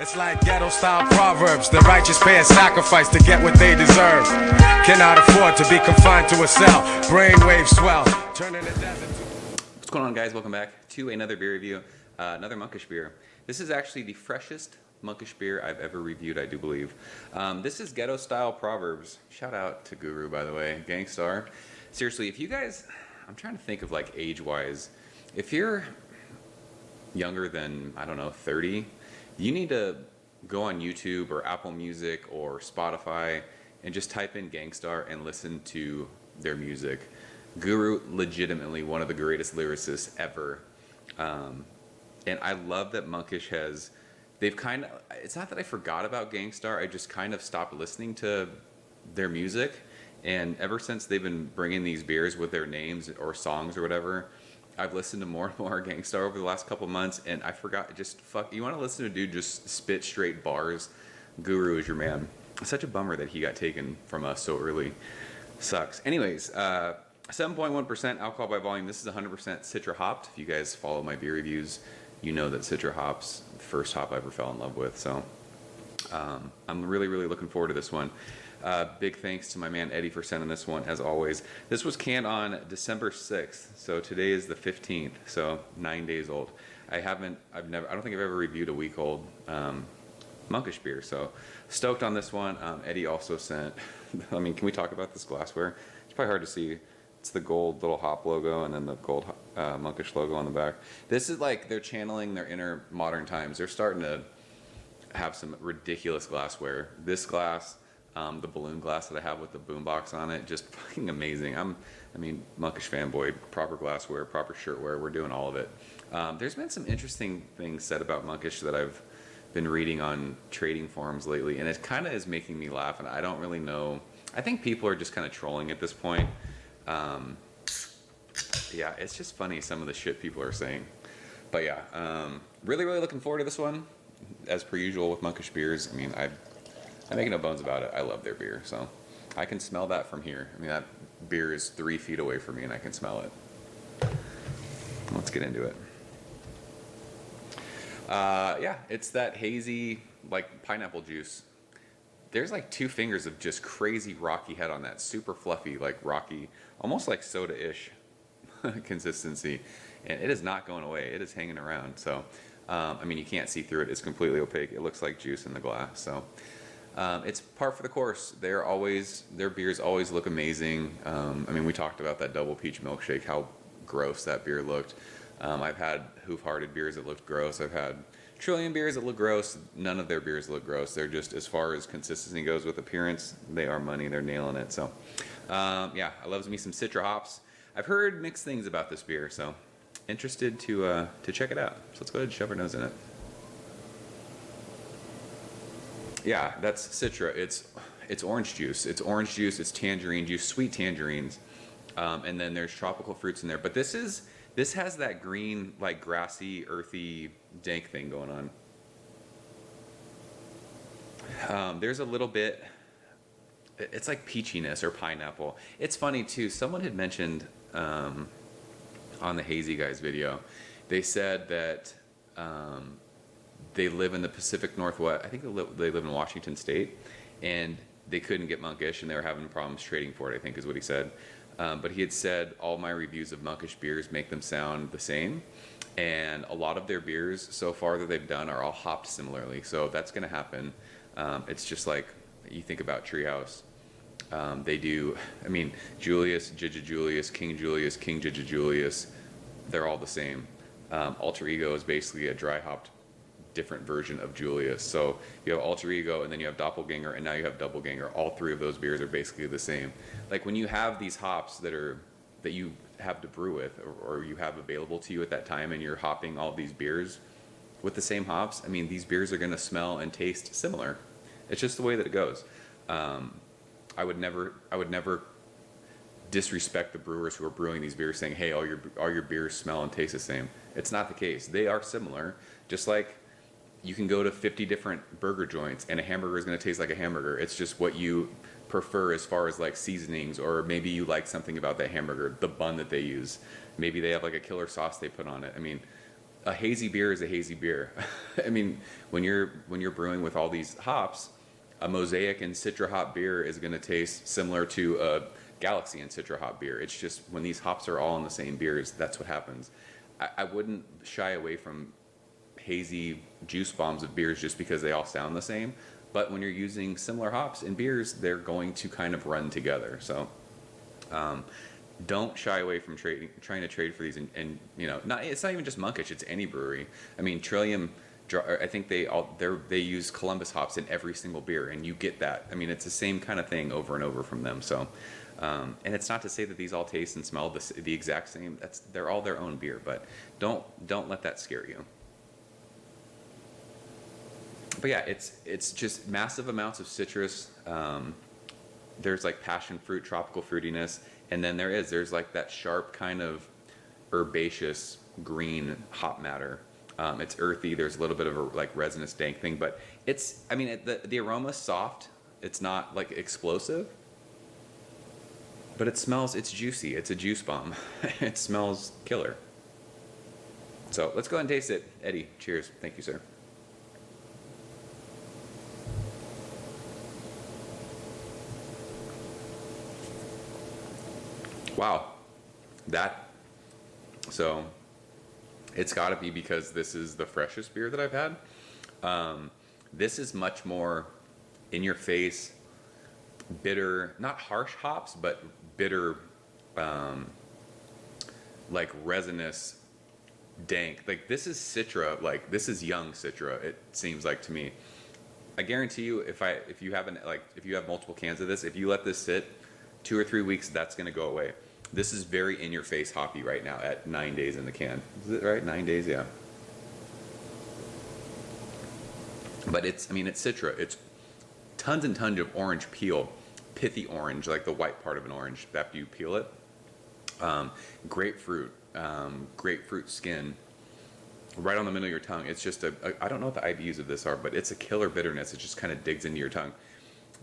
It's like ghetto style proverbs. The righteous pay a sacrifice to get what they deserve. Cannot afford to be confined to a cell. Brainwaves swell. Turning the desert to... What's going on, guys? Welcome back to another beer review. Another Monkish beer. This is actually the freshest Monkish beer I've ever reviewed, I do believe. This is Ghetto style Proverbs. Shout out to Guru, by the way. Gangstar. Seriously, if you guys... I'm trying to think of like age-wise. If you're younger than, I don't know, 30... you need to go on YouTube or Apple Music or Spotify and just type in Gangstar and listen to their music. Guru, legitimately one of the greatest lyricists ever. And I love that Monkish has, they've kind of, it's not that I forgot about Gangstar, I just kind of stopped listening to their music. And ever since they've been bringing these beers with their names or songs or whatever, I've listened to more and more Gangstar over the last couple months, and I forgot, you want to listen to a dude just spit straight bars, Guru is your man. It's such a bummer that he got taken from us so early. Sucks. Anyways, 7.1% alcohol by volume. This is 100% Citra hopped. If you guys follow my beer reviews, you know that Citra hops, the first hop I ever fell in love with. So I'm really, really looking forward to this one. Big thanks to my man Eddie for sending this one, as always. This was canned on December 6th, so today is the 15th, so 9 days old. I don't think I've ever reviewed a week old Monkish beer, so stoked on this one. Eddie also sent, I mean, can we talk about this glassware? It's probably hard to see. It's the gold little hop logo and then the gold Monkish logo on the back. This is like they're channeling their inner modern times. They're starting to have some ridiculous glassware. This glass, the balloon glass that I have with the boombox on it, just fucking amazing. I mean, Monkish fanboy, proper glassware, proper shirtwear, we're doing all of it. There's been some interesting things said about Monkish that I've been reading on trading forums lately, and it kind of is making me laugh, and I don't really know. I think people are just kind of trolling at this point. Yeah, it's just funny some of the shit people are saying. But yeah, really, really looking forward to this one. As per usual with Monkish beers, I mean, I make no bones about it. I love their beer, so I can smell that from here. I mean, that beer is 3 feet away from me, and I can smell it. Let's get into it. Yeah, it's that hazy, like pineapple juice. There's like 2 fingers of just crazy rocky head on that. Super fluffy, like rocky, almost like soda-ish consistency. And it is not going away. It is hanging around. So, I mean, you can't see through it. It's completely opaque. It looks like juice in the glass. So. It's par for the course. Their beers always look amazing. I mean, we talked about that double peach milkshake, how gross that beer looked. I've had Hoof-Hearted beers that looked gross. I've had Trillion beers that look gross. None of their beers look gross. They're just, as far as consistency goes with appearance, they are money. They're nailing it. So, yeah, I love me some Citra hops. I've heard mixed things about this beer, so interested to check it out. So let's go ahead and shove our nose in it. Yeah, that's Citra. It's orange juice. It's orange juice. It's tangerine juice, sweet tangerines, and then there's tropical fruits in there. But this has that green, like grassy, earthy, dank thing going on. There's a little bit. It's like peachiness or pineapple. It's funny too. Someone had mentioned on the Hazy Guys video, they said that. They live in the Pacific Northwest. I think they live in Washington State, and they couldn't get Monkish, and they were having problems trading for it, I think is what he said. But he had said all my reviews of Monkish beers make them sound the same, and a lot of their beers so far that they've done are all hopped similarly. So that's going to happen. It's just like you think about Treehouse. They do, I mean, Julius, Jija Julius, King Julius, King Jija Julius, they're all the same. Alter Ego is basically a dry hopped different version of Julius. So you have Alter Ego, and then you have Doppelganger, and now you have Doubleganger. All 3 of those beers are basically the same. Like when you have these hops that you have to brew with, or you have available to you at that time, and you're hopping all these beers with the same hops, I mean, these beers are going to smell and taste similar. It's just the way that it goes. I would never disrespect the brewers who are brewing these beers saying, hey, all your beers smell and taste the same. It's not the case. They are similar, just like you can go to 50 different burger joints and a hamburger is going to taste like a hamburger. It's just what you prefer as far as like seasonings, or maybe you like something about that hamburger, the bun that they use. Maybe they have like a killer sauce they put on it. I mean, a hazy beer is a hazy beer. I mean, when you're brewing with all these hops, a Mosaic and Citra hop beer is going to taste similar to a Galaxy and Citra hop beer. It's just when these hops are all in the same beers, that's what happens. I wouldn't shy away from hazy juice bombs of beers just because they all sound the same. But when you're using similar hops in beers, they're going to kind of run together. So don't shy away from trying to trade for these. And you know, it's not even just Monkish; it's any brewery. I mean, Trillium. I think they use Columbus hops in every single beer, and you get that. I mean, it's the same kind of thing over and over from them. So, and it's not to say that these all taste and smell the exact same. They're all their own beer, but don't let that scare you. But yeah, it's just massive amounts of citrus. There's like passion fruit, tropical fruitiness, and then there's like that sharp kind of herbaceous green hop matter. It's earthy. There's a little bit of a like resinous dank thing, but the aroma's soft. It's not like explosive, but it smells. It's juicy. It's a juice bomb. It smells killer. So let's go ahead and taste it. Eddie, cheers. Thank you, sir. Wow, so it's got to be because this is the freshest beer that I've had. This is much more in your face, bitter, not harsh hops, but bitter, like resinous, dank. Like this is Citra, like this is young Citra. It seems like to me. I guarantee you, if you have multiple cans of this, if you let this sit 2 or 3 weeks, that's going to go away. This is very in your face hoppy right now at 9 days in the can. Is it right? 9 days, yeah. But it's Citra. It's tons and tons of orange peel, pithy orange, like the white part of an orange after you peel it. Grapefruit, grapefruit skin, right on the middle of your tongue. It's just I don't know what the IBUs of this are, but it's a killer bitterness. It just kind of digs into your tongue.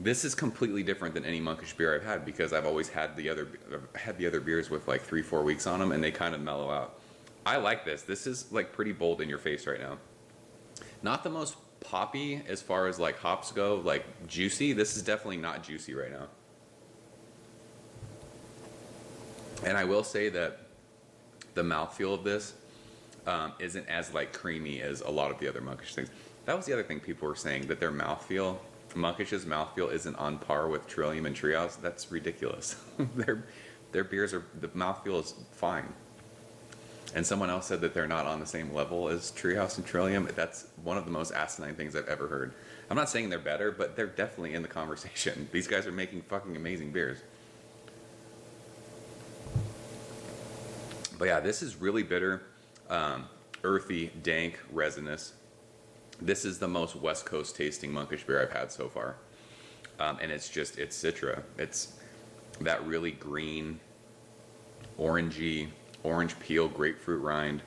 This is completely different than any Monkish beer I've had because I've always had the other beers with like 3-4 weeks on them, and they kind of mellow out. I like this. This is like pretty bold in your face right now. Not the most poppy as far as like hops go, like juicy. This is definitely not juicy right now. And I will say that the mouthfeel of this isn't as like creamy as a lot of the other Monkish things. That was the other thing people were saying, that their mouthfeel, Monkish's mouthfeel isn't on par with Trillium and Treehouse. That's ridiculous. Their beers are, the mouthfeel is fine. And someone else said that they're not on the same level as Treehouse and Trillium. That's one of the most asinine things I've ever heard. I'm not saying they're better, but they're definitely in the conversation. These guys are making fucking amazing beers. But yeah, this is really bitter, earthy, dank, resinous. This is the most West Coast tasting Monkish beer I've had so far. And it's Citra. It's that really green, orangey, orange peel, grapefruit rind.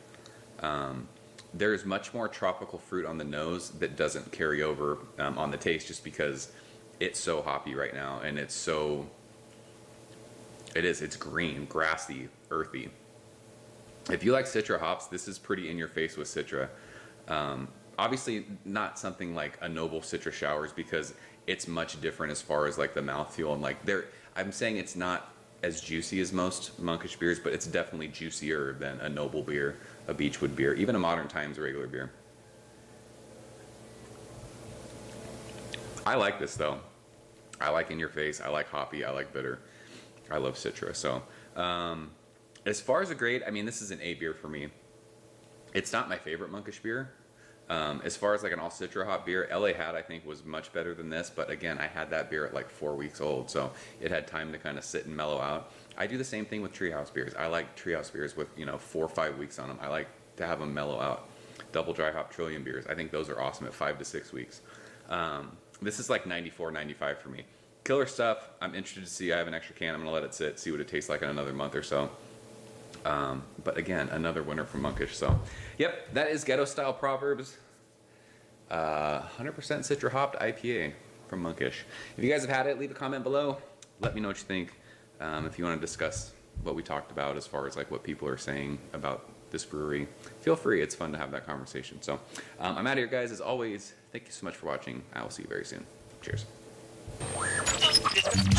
There's much more tropical fruit on the nose that doesn't carry over on the taste just because it's so hoppy right now. And it's green, grassy, earthy. If you like Citra hops, this is pretty in your face with Citra. Obviously not something like a Noble Citra Showers because it's much different as far as like the mouthfeel and like I'm saying it's not as juicy as most Monkish beers, but it's definitely juicier than a Noble beer, a Beechwood beer, even a Modern Times regular beer. I like this though. I like in your face, I like hoppy, I like bitter. I love Citra. So as far as a grade, I mean, this is an A beer for me. It's not my favorite Monkish beer. As far as like an all Citra hop beer, LA Hat I think was much better than this, but again, I had that beer at like 4 weeks old, so it had time to kind of sit and mellow out. I do the same thing with Treehouse beers. I like Treehouse beers with 4 or 5 weeks on them. I like to have them mellow out. Double dry hop Trillium beers, I think those are awesome at 5 to 6 weeks. This is like 94, 95 for me. Killer stuff. I'm interested to see. I have an extra can. I'm gonna let it sit, see what it tastes like in another month or so. But again, another winner from Monkish. So, yep, that is Ghetto Style Proverbs. 100% Citra hopped IPA from Monkish. If you guys have had it, leave a comment below. Let me know what you think. If you want to discuss what we talked about as far as like what people are saying about this brewery, feel free. It's fun to have that conversation. So I'm out of here, guys. As always, thank you so much for watching. I will see you very soon. Cheers.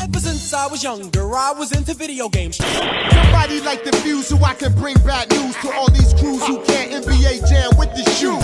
Ever since I was younger, I was into video games. Somebody like the Fuse so I can bring bad news to all these crews who can't NBA jam with the shoe.